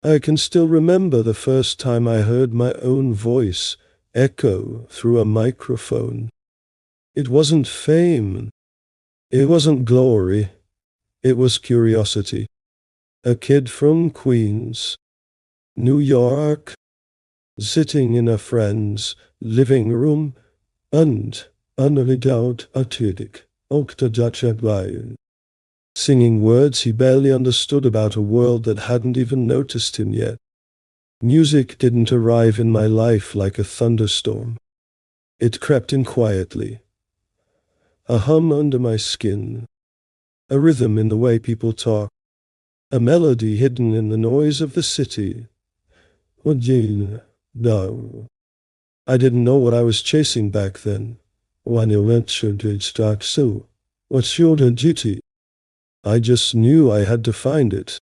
I can still remember the first time I heard my own voice echo through a microphone. It wasn't fame, it wasn't glory, it was curiosity. A kid from Queens, New York, sitting in a friend's living room, and unredoubt artistic, singing words he barely understood about a world that hadn't even noticed him yet. Music didn't arrive in my life like a thunderstorm. It crept in quietly, a hum under my skin, a rhythm in the way people talk, a melody hidden in the noise of the city. No. I didn't know what I was chasing back then. When you went to start so, what's your duty? I just knew I had to find it.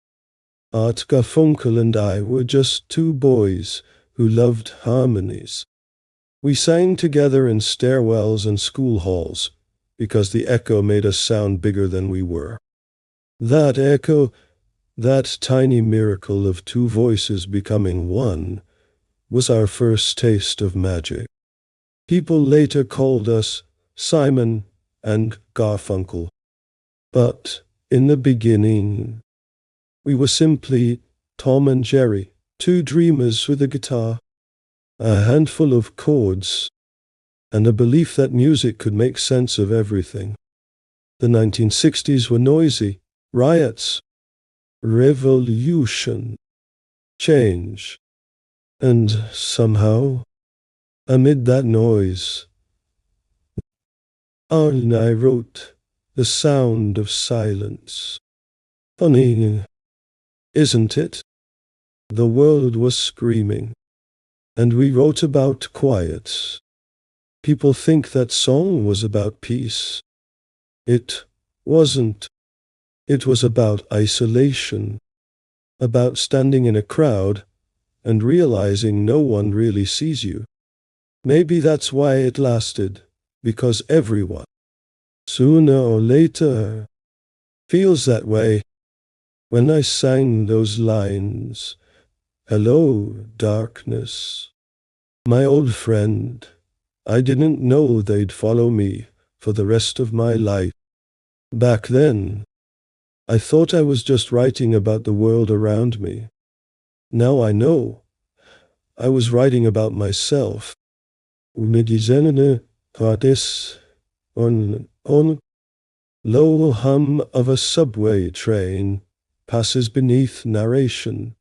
Art Garfunkel and I were just two boys who loved harmonies. We sang together in stairwells and school halls because the echo made us sound bigger than we were. That echo, that tiny miracle of two voices becoming one, was our first taste of magic. People later called us Simon and Garfunkel. But in the beginning, we were simply Tom and Jerry, two dreamers with a guitar, a handful of chords, and a belief that music could make sense of everything. The 1960s were noisy, riots, revolution, change, and somehow, amid that noise, Arlen and I wrote The Sound of Silence. Funny, isn't it? The world was screaming, and we wrote about quiet. People think that song was about peace. It wasn't. It was about isolation, about standing in a crowd and realizing no one really sees you. Maybe that's why it lasted, because everyone, sooner or later, feels that way. When I sang those lines, "Hello, darkness," my old friend, I didn't know they'd follow me for the rest of my life. Back then, I thought I was just writing about the world around me. Now I know. I was writing about myself. Met die zinnende artists on low hum of a subway train passes beneath narration.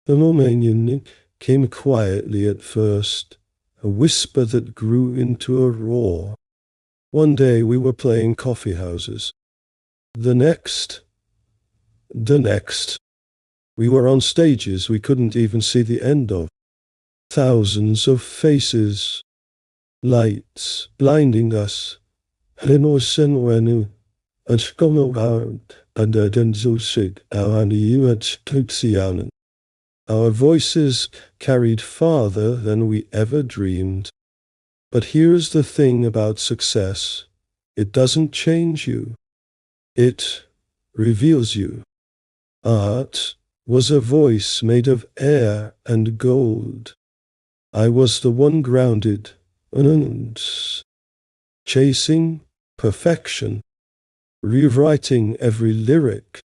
The moment came quietly at first, a whisper that grew into a roar. One day we were playing coffee houses. The next, we were on stages we couldn't even see the end of. Thousands of faces, lights blinding us. And come out and den so sick and you had Tutsianen. Our voices carried farther than we ever dreamed. But here's the thing about success. It doesn't change you. It reveals you. Art was a voice made of air and gold. I was the one grounded and chasing perfection, rewriting every lyric,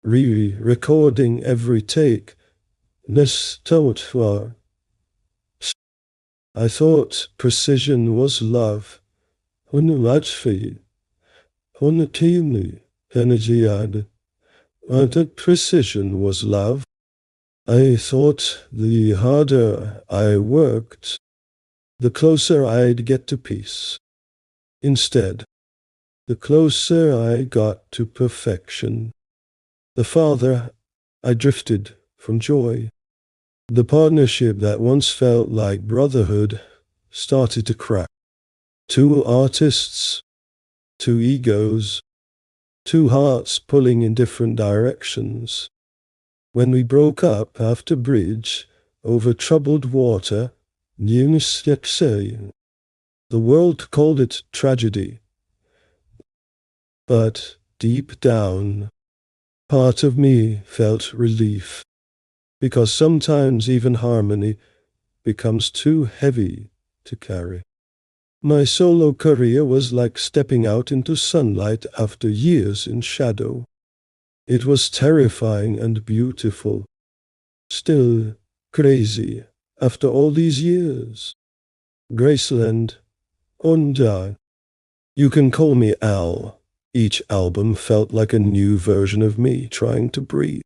re-recording every take. I thought precision was love. I thought precision was love. I thought the harder I worked, the closer I'd get to peace. Instead, the closer I got to perfection, the farther I drifted from joy. The partnership that once felt like brotherhood started to crack. Two artists, two egos, two hearts pulling in different directions. When we broke up after bridge over troubled water, the world called it tragedy. But deep down, part of me felt relief. because sometimes even harmony becomes too heavy to carry. My solo career was like stepping out into sunlight after years in shadow. It was terrifying and beautiful, still crazy after all these years. Graceland, Onda. You can call me Al. Each album felt like a new version of me trying to breathe.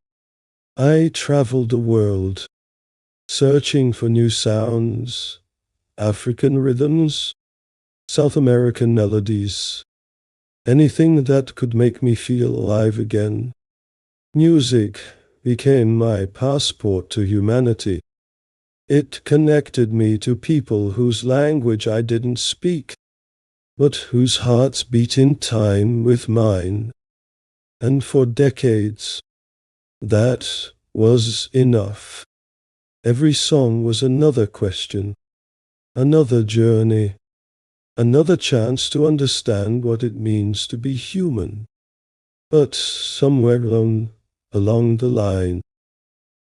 I traveled the world, searching for new sounds, African rhythms, South American melodies, anything that could make me feel alive again. Music became my passport to humanity. It connected me to people whose language I didn't speak, but whose hearts beat in time with mine. And for decades, that was enough. Every song was another question, another journey, another chance to understand what it means to be human. But somewhere along the line,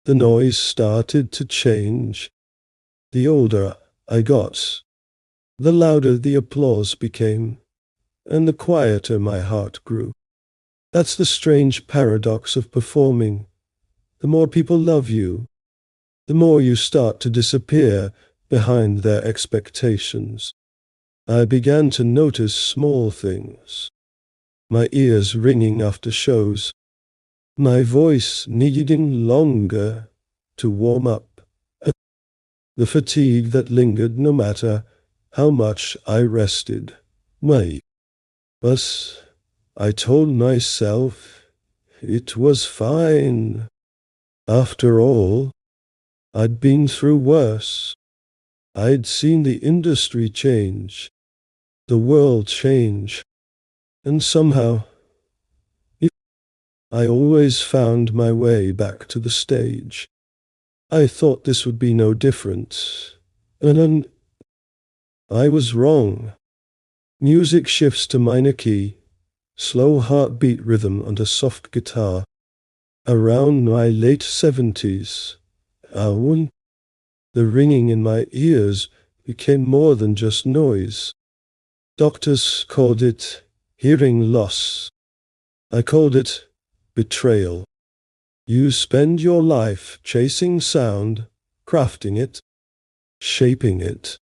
the noise started to change. The older I got, the louder the applause became, and the quieter my heart grew. That's the strange paradox of performing. The more people love you, the more you start to disappear behind their expectations. I began to notice small things. My ears ringing after shows, my voice needing longer to warm up, the fatigue that lingered no matter how much I rested. But I told myself it was fine. After all, I'd been through worse. I'd seen the industry change, the world change, and somehow I always found my way back to the stage. I thought this would be no different, and then I was wrong. Music shifts to minor key, slow heartbeat rhythm and a soft guitar. Around my late 70s, the ringing in my ears became more than just noise. Doctors called it hearing loss. I called it betrayal. You spend your life chasing sound, crafting it, shaping it,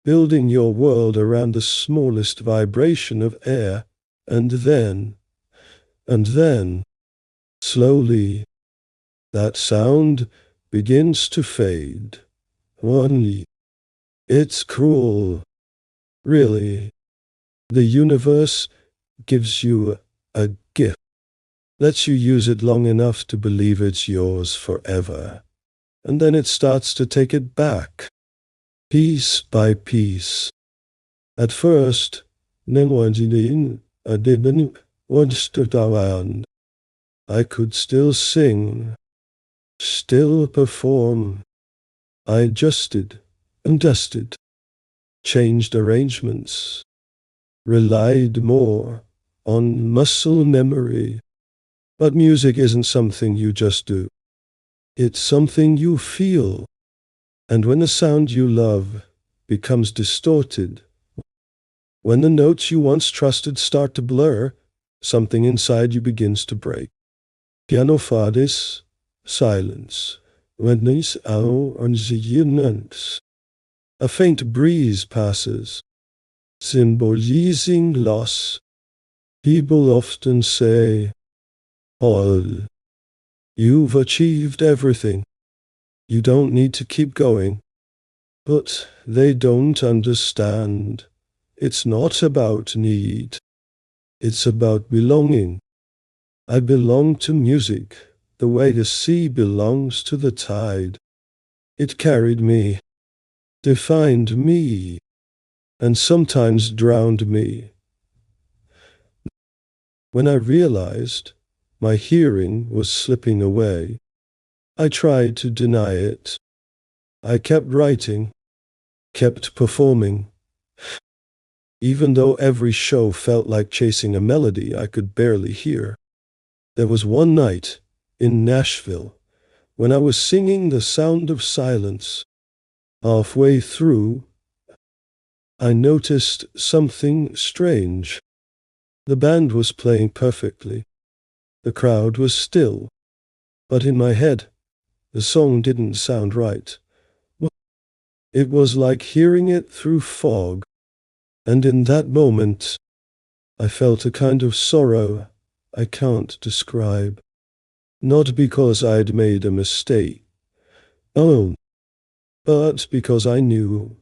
building your world around the smallest vibration of air, and then, slowly, that sound begins to fade. Only, it's cruel. Really, the universe gives you a gift, lets you use it long enough to believe it's yours forever, and then it starts to take it back, piece by piece. At first, I didn't understand. I could still sing, still perform. I adjusted and dusted, changed arrangements, relied more on muscle memory. But music isn't something you just do. It's something you feel. And when the sound you love becomes distorted, when the notes you once trusted start to blur, something inside you begins to break. Piano fadis, silence. When these a faint breeze passes, symbolizing loss. People often say, "Paul, you've achieved everything. You don't need to keep going." But they don't understand. It's not about need. It's about belonging. I belong to music, the way the sea belongs to the tide. It carried me, defined me, and sometimes drowned me. When I realized my hearing was slipping away, I tried to deny it. I kept writing, kept performing. Even though every show felt like chasing a melody I could barely hear. There was one night in Nashville When I was singing The Sound of Silence, halfway through, I noticed something strange. The band was playing perfectly. The crowd was still. But in my head, the song didn't sound right. It was like hearing it through fog. And in that moment, I felt a kind of sorrow I can't describe. Not because I'd made a mistake, oh, but because I knew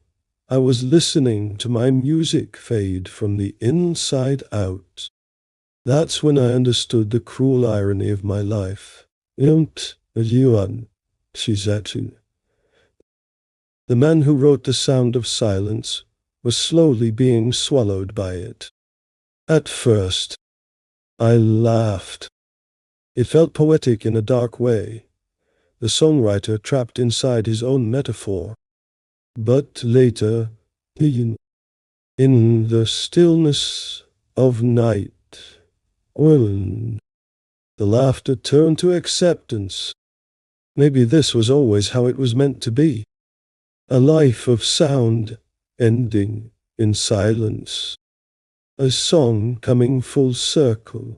I was listening to my music fade from the inside out. That's when I understood the cruel irony of my life. Yuan, Shizetsu. The man who wrote The Sound of Silence was slowly being swallowed by it. At first, I laughed. It felt poetic in a dark way, the songwriter trapped inside his own metaphor. But later, in the stillness of night, when the laughter turned to acceptance. Maybe this was always how it was meant to be. A life of sound ending in silence. A song coming full circle.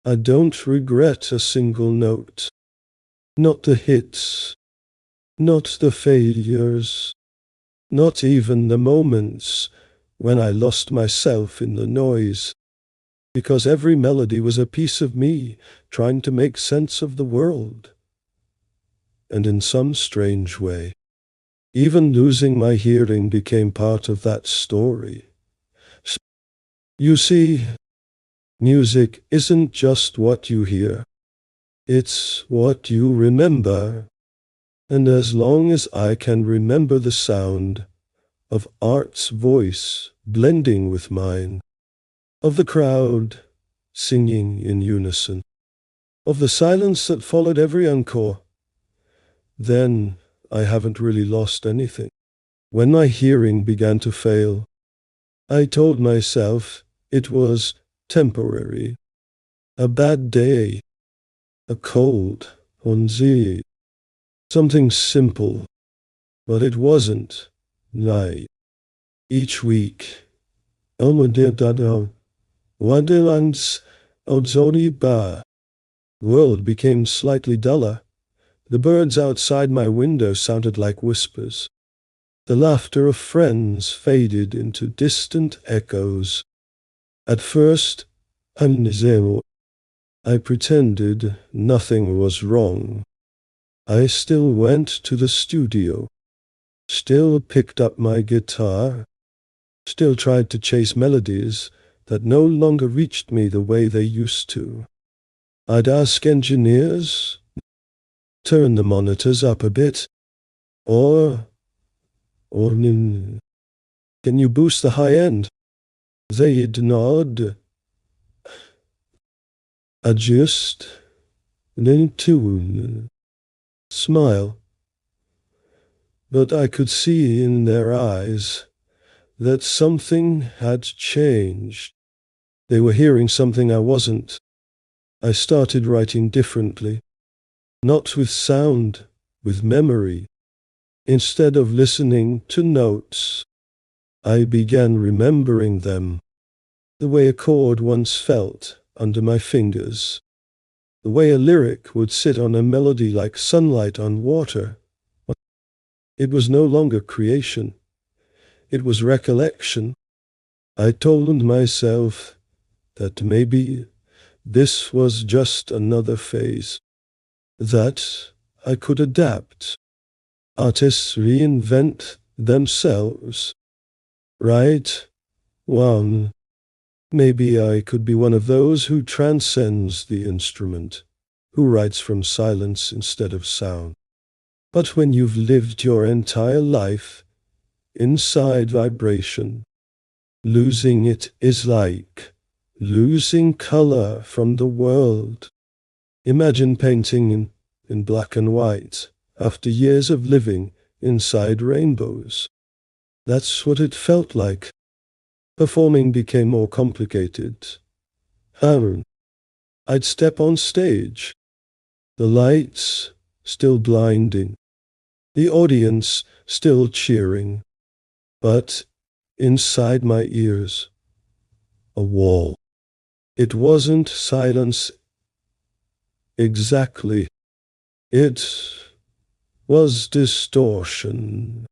I don't regret a single note. Not the hits. Not the failures. Not even the moments when I lost myself in the noise. Because every melody was a piece of me trying to make sense of the world. And in some strange way, even losing my hearing became part of that story. You see, music isn't just what you hear. It's what you remember. And as long as I can remember the sound of Art's voice blending with mine, of the crowd singing in unison, of the silence that followed every encore, then I haven't really lost anything. When my hearing began to fail, I told myself it was temporary, a bad day, a cold, onzi, something simple, but it wasn't. Night. Each week, Wonderlands Odzoni Ba. The world became slightly duller. The birds outside my window sounded like whispers. The laughter of friends faded into distant echoes. At first, I pretended nothing was wrong. I still went to the studio, still picked up my guitar, still tried to chase melodies that no longer reached me the way they used to. I'd ask engineers, turn the monitors up a bit, or can you boost the high end? They'd nod, adjust, then tune, smile. But I could see in their eyes that something had changed. They were hearing something I wasn't. I started writing differently, not with sound, with memory. Instead of listening to notes, I began remembering them, the way a chord once felt under my fingers, the way a lyric would sit on a melody like sunlight on water. It was no longer creation. It was recollection. I told myself that maybe this was just another phase, that I could adapt. Artists reinvent themselves, right? Well, maybe I could be one of those who transcends the instrument, who writes from silence instead of sound. But when you've lived your entire life inside vibration, losing it is like losing color from the world. Imagine painting in black and white after years of living inside rainbows. That's what it felt like. Performing became more complicated. I'd step on stage. The lights, still blinding, the audience still cheering, but inside my ears, a wall. It wasn't silence exactly. It was distortion.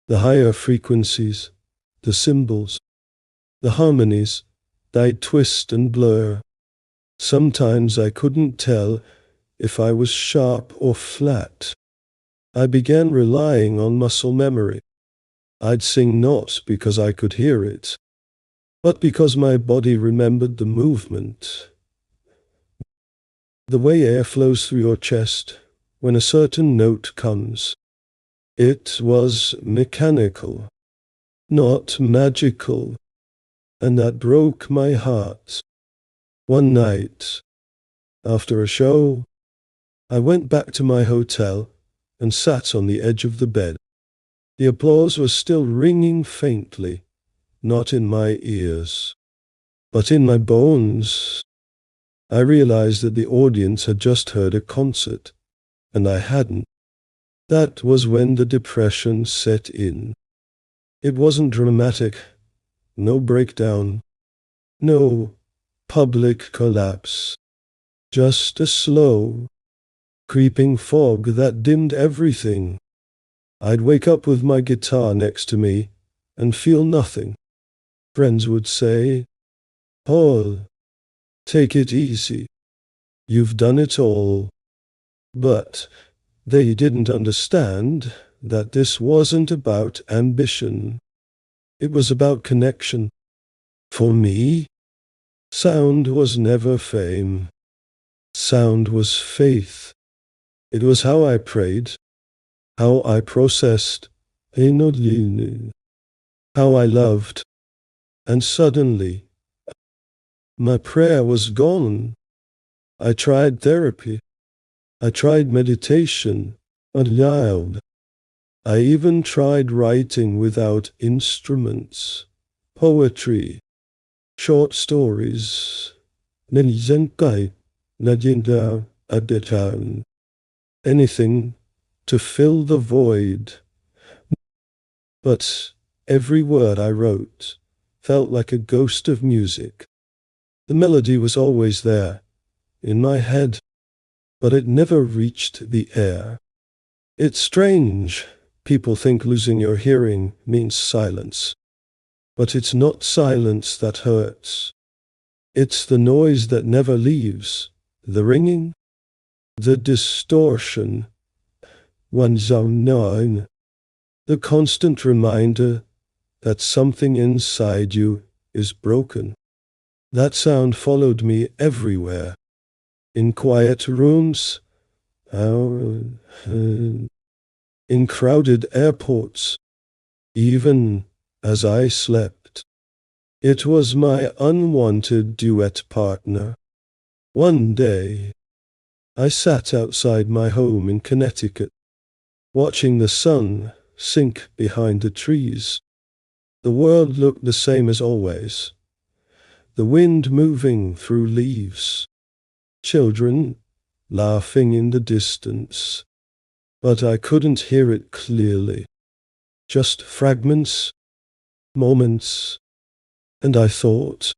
The higher frequencies, the symbols, the harmonies, they'd twist and blur. Sometimes I couldn't tell if I was sharp or flat. I began relying on muscle memory. I'd sing not because I could hear it, but because my body remembered the movement. The way air flows through your chest when a certain note comes. It was mechanical, not magical, and that broke my heart. One night, after a show, I went back to my hotel and sat on the edge of the bed. The applause was still ringing faintly, not in my ears, but in my bones. I realized that the audience had just heard a concert, and I hadn't. That was when the depression set in. It wasn't dramatic, no breakdown, no public collapse, just a slow, creeping fog that dimmed everything. I'd wake up with my guitar next to me and feel nothing. Friends would say, "Paul, take it easy. You've done it all." But they didn't understand that this wasn't about ambition. It was about connection. For me, sound was never fame. Sound was faith. It was how I prayed, how I processed, how I loved, and suddenly, my prayer was gone. I tried therapy. I tried meditation aloud. I even tried writing without instruments, poetry, short stories, anything to fill the void. But every word I wrote felt like a ghost of music. The melody was always there, in my head, but it never reached the air. It's strange. People think losing your hearing means silence. But it's not silence that hurts. It's the noise that never leaves, the ringing, the distortion, one's own knowing, the constant reminder that something inside you is broken. That sound followed me everywhere, in quiet rooms, in crowded airports, even as I slept. It was my unwanted duet partner. One day, I sat outside my home in Connecticut, watching the sun sink behind the trees. The world looked the same as always. The wind moving through leaves, children laughing in the distance. But I couldn't hear it clearly. Just fragments, moments, and I thought,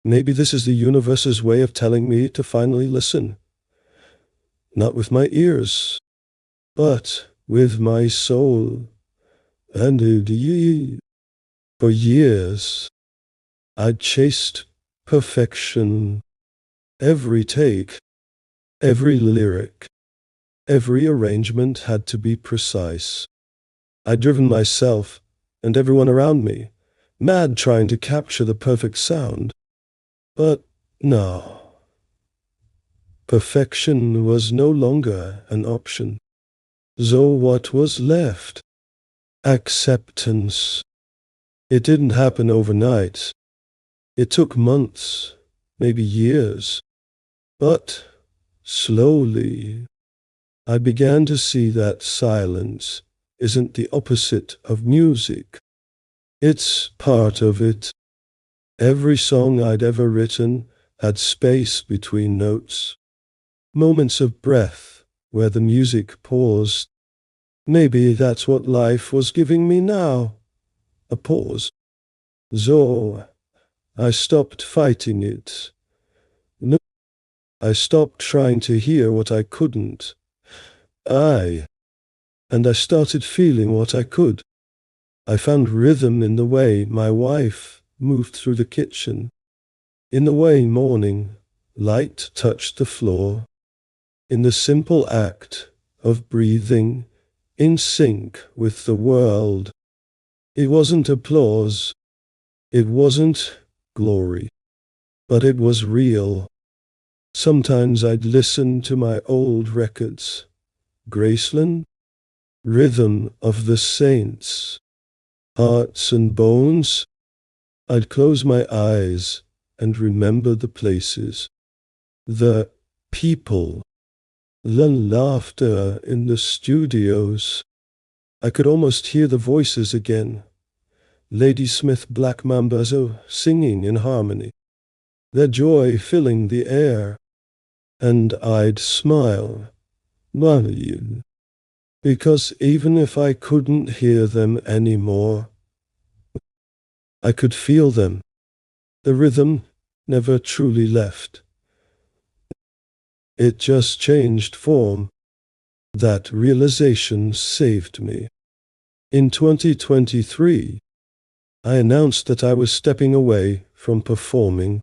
maybe this is the universe's way of telling me to finally listen. Not with my ears, but with my soul. And for years, I'd chased perfection. Every take, every lyric, every arrangement had to be precise. I'd driven myself and everyone around me mad trying to capture the perfect sound. But no, perfection was no longer an option. So what was left? Acceptance. It didn't happen overnight. It took months, maybe years. But slowly, I began to see that silence isn't the opposite of music. It's part of it. Every song I'd ever written had space between notes, moments of breath, where the music paused. Maybe that's what life was giving me now, a pause. So I stopped fighting it. No, I stopped trying to hear what I couldn't. And I started feeling what I could. I found rhythm in the way my wife moved through the kitchen, in the way morning light touched the floor, in the simple act of breathing in sync with the world. It wasn't applause, it wasn't glory, but it was real. Sometimes I'd listen to my old records, Graceland, Rhythm of the Saints, Hearts and Bones. I'd close my eyes and remember the places, the people, the laughter in the studios. I could almost hear the voices again. Ladysmith Black Mambazo singing in harmony, their joy filling the air. And I'd smile, because even if I couldn't hear them anymore, I could feel them. The rhythm never truly left. It just changed form. That realization saved me. In 2023, I announced that I was stepping away from performing,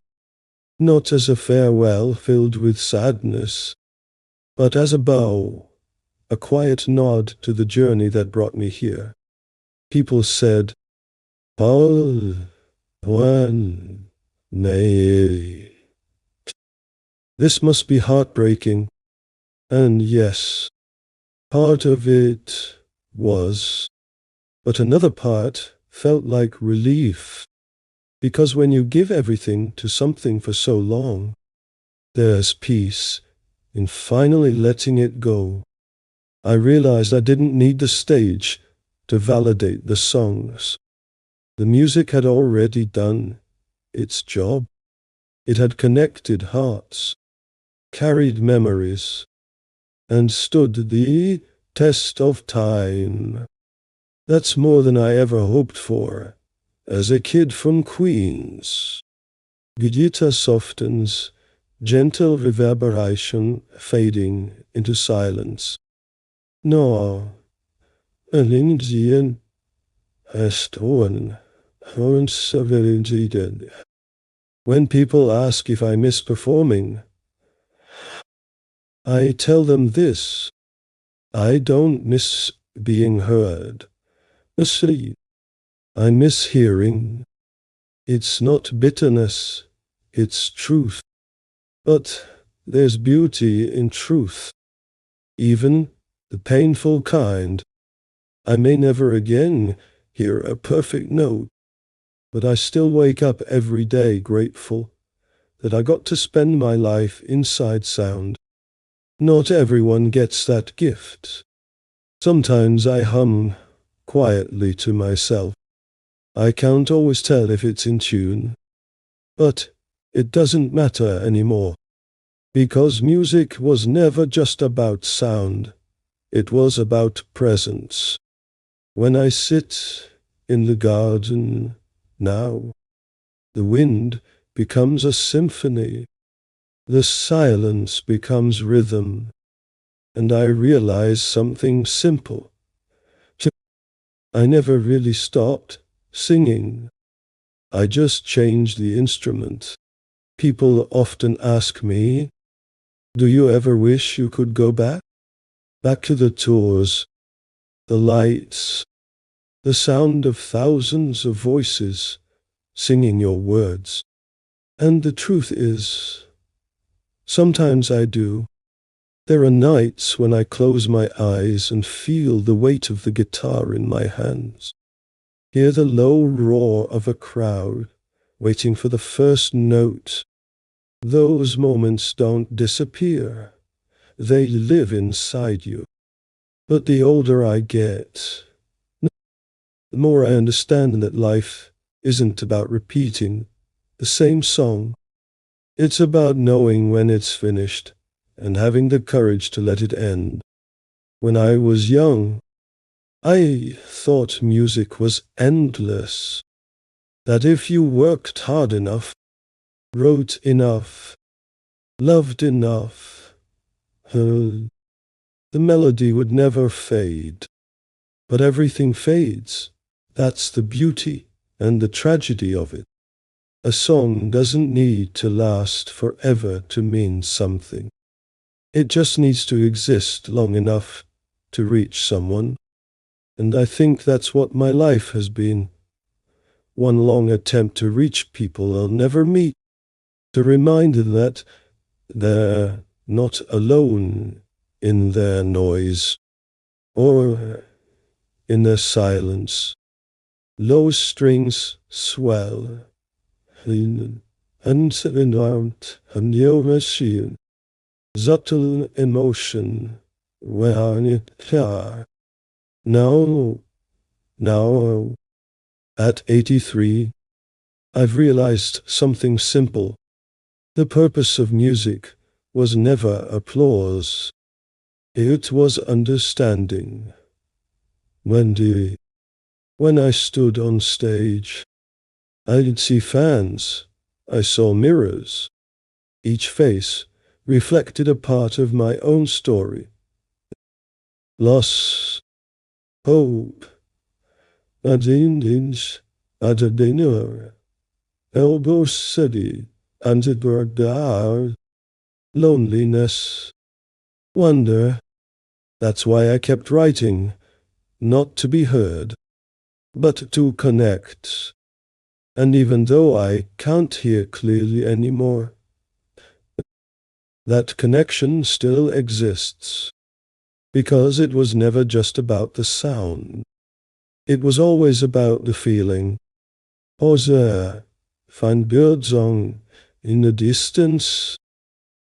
not as a farewell filled with sadness, but as a bow, a quiet nod to the journey that brought me here. People said, Paul, when, nay. This must be heartbreaking. And yes, part of it was, but another part felt like relief. Because when you give everything to something for so long, there's peace in finally letting it go. I realized I didn't need the stage to validate the songs. The music had already done its job. It had connected hearts, carried memories, and stood the test of time. That's more than I ever hoped for. As a kid from Queens, guitar softens, gentle reverberation fading into silence. No, an Indian stone, when people ask if I miss performing, I tell them this: I don't miss being heard. I miss hearing. It's not bitterness, it's truth. But there's beauty in truth, even the painful kind. I may never again hear a perfect note, but I still wake up every day grateful that I got to spend my life inside sound. Not everyone gets that gift. Sometimes I hum quietly to myself. I can't always tell if it's in tune, but it doesn't matter anymore, because music was never just about sound. It was about presence. When I sit in the garden now, the wind becomes a symphony. The silence becomes rhythm, and I realize something simple. I never really stopped singing. I just changed the instrument. People often ask me, do you ever wish you could go back? Back to the tours, the lights, the sound of thousands of voices singing your words. And the truth is, sometimes I do. There are nights when I close my eyes and feel the weight of the guitar in my hands. Hear the low roar of a crowd waiting for the first note. Those moments don't disappear. They live inside you. But the older I get, the more I understand that life isn't about repeating the same song. It's about knowing when it's finished and having the courage to let it end. When I was young, I thought music was endless, that if you worked hard enough, wrote enough, loved enough, the melody would never fade. But everything fades. That's the beauty and the tragedy of it. A song doesn't need to last forever to mean something. It just needs to exist long enough to reach someone. And I think that's what my life has been. One long attempt to reach people I'll never meet, to remind them that they're not alone in their noise or in their silence. Low strings swell, and your machine, subtle emotion, when it now, at 83, I've realized something simple. The purpose of music was never applause. It was understanding. When I stood on stage, I didn't see fans. I saw mirrors. Each face reflected a part of my own story. Loss, hope, adindins, adadinur, elbow city, antiburdar, loneliness, wonder. That's why I kept writing, not to be heard, but to connect. And even though I can't hear clearly anymore, that connection still exists, because it was never just about the sound. It was always about the feeling. Hose, find birdsong in the distance.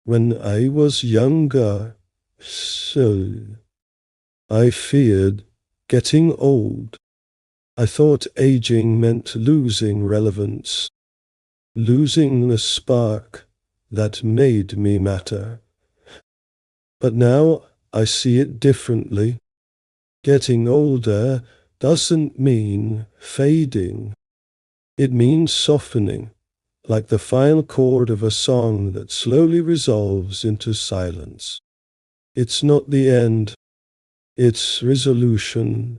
When I was younger, so I feared getting old. I thought aging meant losing relevance, losing the spark that made me matter. But now I see it differently. Getting older doesn't mean fading. It means softening, like the final chord of a song that slowly resolves into silence. It's not the end, it's resolution.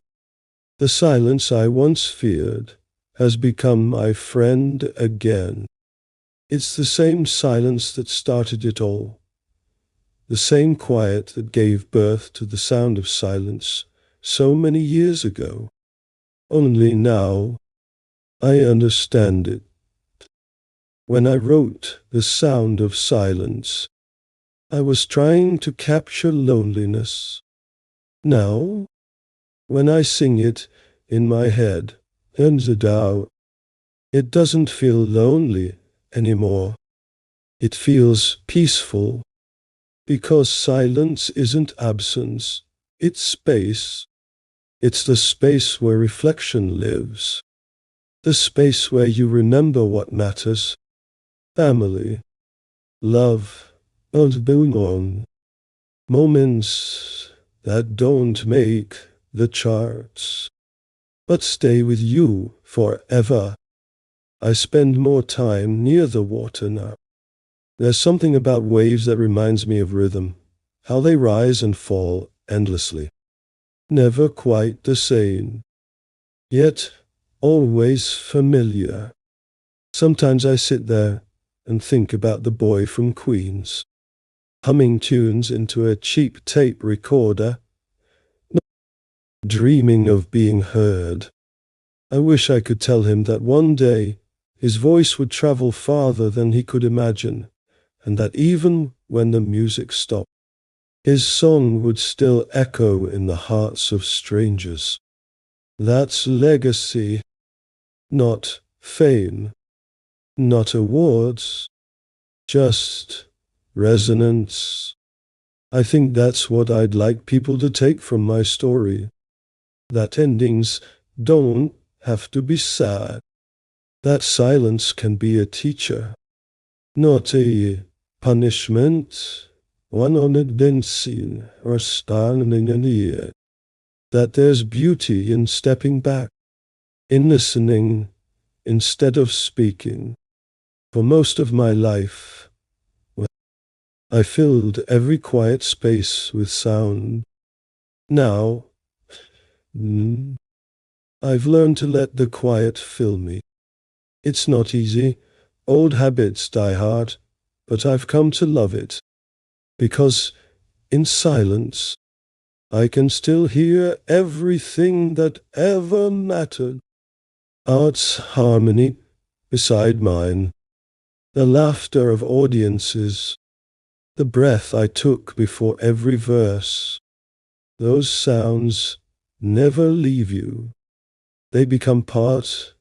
The silence I once feared has become my friend again. It's the same silence that started it all, the same quiet that gave birth to the sound of silence so many years ago. Only now I understand it. When I wrote The Sound of Silence, I was trying to capture loneliness. Now, when I sing it in my head, and the doubt, it doesn't feel lonely anymore. It feels peaceful, because silence isn't absence, it's space. It's the space where reflection lives, the space where you remember what matters, family, love, and belong. Moments that don't make the charts, but stay with you forever. I spend more time near the water now. There's something about waves that reminds me of rhythm, how they rise and fall endlessly. Never quite the same, yet always familiar. Sometimes I sit there and think about the boy from Queens, humming tunes into a cheap tape recorder, dreaming of being heard. I wish I could tell him that one day his voice would travel farther than he could imagine, and that even when the music stopped, his song would still echo in the hearts of strangers. That's legacy, not fame, not awards, just resonance. I think that's what I'd like people to take from my story. That endings don't have to be sad. That silence can be a teacher, not a punishment. one on it been seen or standing in the air, that there's beauty in stepping back, in listening instead of speaking. For most of my life, well, I filled every quiet space with sound. Now, I've learned to let the quiet fill me. It's not easy. Old habits die hard, but I've come to love it. Because in silence, I can still hear everything that ever mattered. Art's harmony beside mine, the laughter of audiences, the breath I took before every verse. Those sounds never leave you. They become part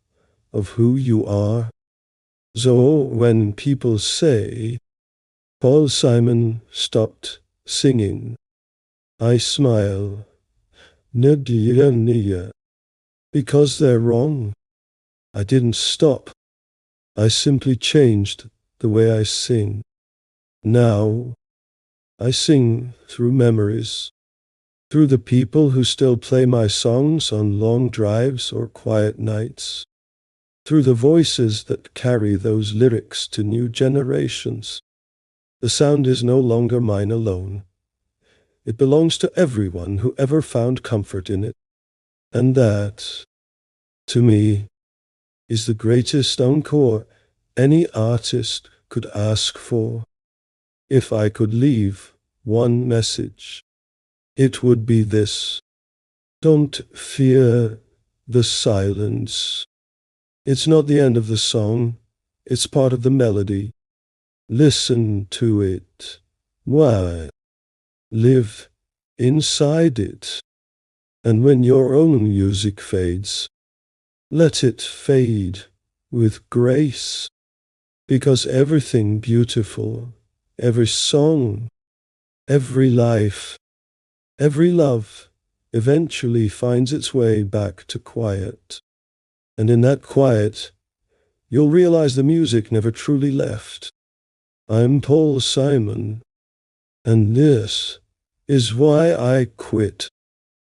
of who you are. So when people say, Paul Simon stopped singing, I smile, Nia, because they're wrong. I didn't stop. I simply changed the way I sing. Now, I sing through memories, through the people who still play my songs on long drives or quiet nights, through the voices that carry those lyrics to new generations. The sound is no longer mine alone. It belongs to everyone who ever found comfort in it. And that, to me, is the greatest encore any artist could ask for. If I could leave one message, it would be this. Don't fear the silence. It's not the end of the song. It's part of the melody. Listen to it. Why? Live inside it. And when your own music fades, let it fade with grace. Because everything beautiful, every song, every life, every love eventually finds its way back to quiet. And in that quiet, you'll realize the music never truly left. I'm Paul Simon, and this is why I quit.